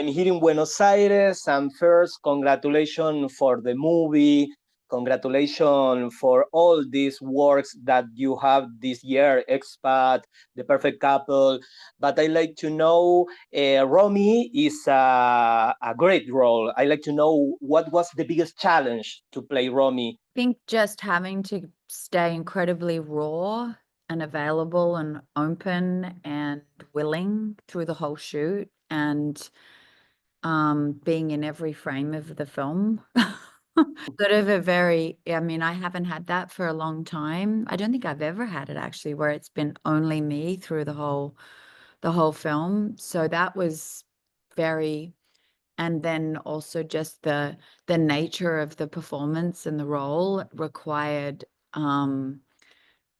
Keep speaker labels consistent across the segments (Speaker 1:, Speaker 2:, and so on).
Speaker 1: I'm here in Buenos Aires, and first, congratulations for the movie. Congratulations for all these works that you have this year, Expat, The Perfect Couple. But I like to know, Romy is a great role. I like to know what was the biggest challenge to play Romy.
Speaker 2: I think just having to stay incredibly raw and available and open and willing through the whole shoot, and being in every frame of the film. Sort of a very, I mean, I haven't had that for a long time. I don't think I've ever had it actually, where it's been only me through the whole film. So that was very, and then also just the nature of the performance and the role required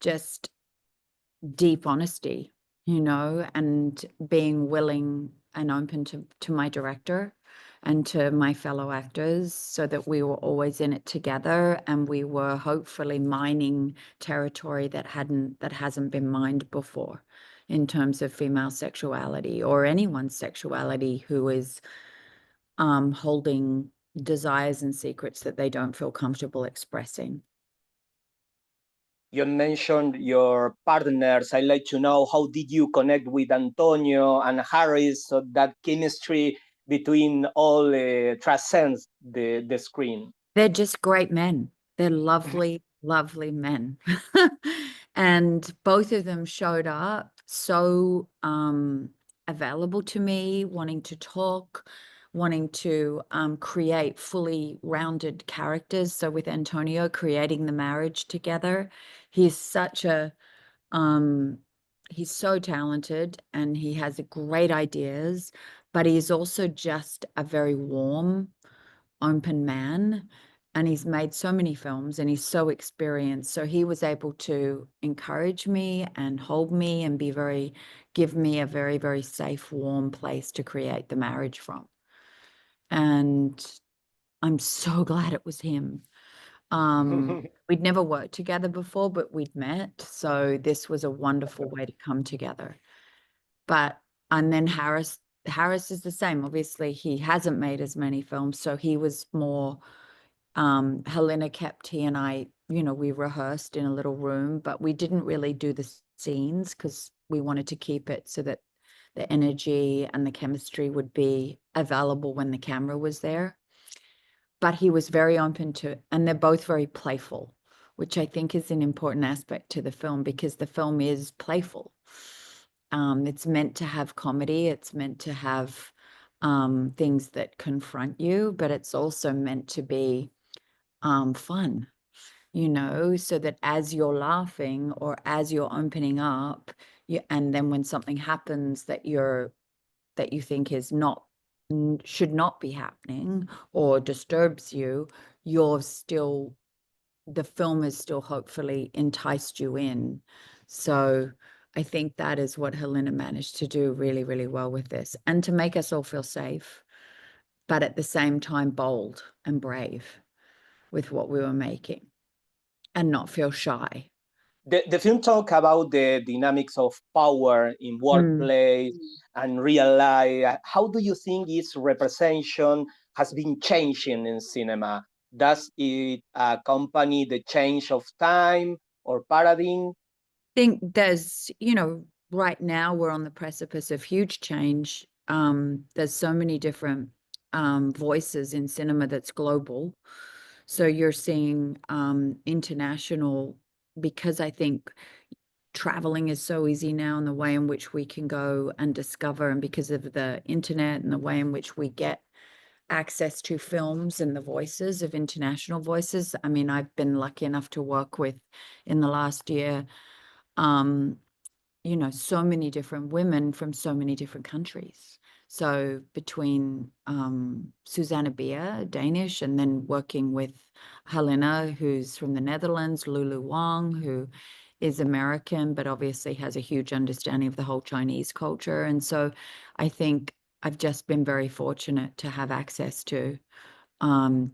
Speaker 2: just deep honesty, you know, and being willing and open to my director and to my fellow actors, so that we were always in it together, and we were hopefully mining territory that hasn't been mined before in terms of female sexuality or anyone's sexuality who is holding desires and secrets that they don't feel comfortable expressing.
Speaker 1: You mentioned your partners. I'd like to know, how did you connect with Antonio and Harris, so that chemistry between all transcends the screen?
Speaker 2: They're just great men. They're lovely, lovely men. And both of them showed up so available to me, wanting to talk, wanting to create fully rounded characters. So with Antonio, creating the marriage together, he's such a he's so talented and he has great ideas, but he's also just a very warm, open man, and he's made so many films and he's so experienced. So he was able to encourage me and hold me and give me a very, very safe, warm place to create the marriage from. And I'm so glad it was him. We'd never worked together before, but we'd met. So this was a wonderful way to come together. And then Harris is the same. Obviously, he hasn't made as many films, so he was more, Helena kept he and I, you know, we rehearsed in a little room, but we didn't really do the scenes because we wanted to keep it so that the energy and the chemistry would be available when the camera was there. But he was very open to, and they're both very playful, which I think is an important aspect to the film, because the film is playful. It's meant to have comedy, it's meant to have things that confront you, but it's also meant to be fun, you know, so that as you're laughing or as you're opening up, and then when something happens that you think should not be happening or disturbs you, the film has still hopefully enticed you in. So I think that is what Helena managed to do really, really well with this, and to make us all feel safe, but at the same time bold and brave with what we were making and not feel shy.
Speaker 1: The film talk about the dynamics of power in workplace and real life. How do you think its representation has been changing in cinema? Does it accompany the change of time or paradigm?
Speaker 2: I think there's, you know, right now we're on the precipice of huge change. There's so many different voices in cinema that's global. So you're seeing international, because I think traveling is so easy now, and the way in which we can go and discover, and because of the internet and the way in which we get access to films and the voices of international voices. I mean, I've been lucky enough to work with, in the last year, you know, so many different women from so many different countries. So between Susanna Bier, Danish, and then working with Helena, who's from the Netherlands, Lulu Wang, who is American, but obviously has a huge understanding of the whole Chinese culture. And so I think I've just been very fortunate to have access to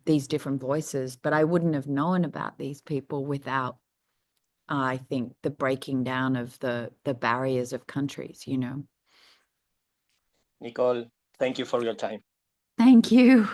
Speaker 2: these different voices, but I wouldn't have known about these people without, I think, the breaking down of the barriers of countries, you know.
Speaker 1: Nicole, Thank you for your time.
Speaker 2: Thank you.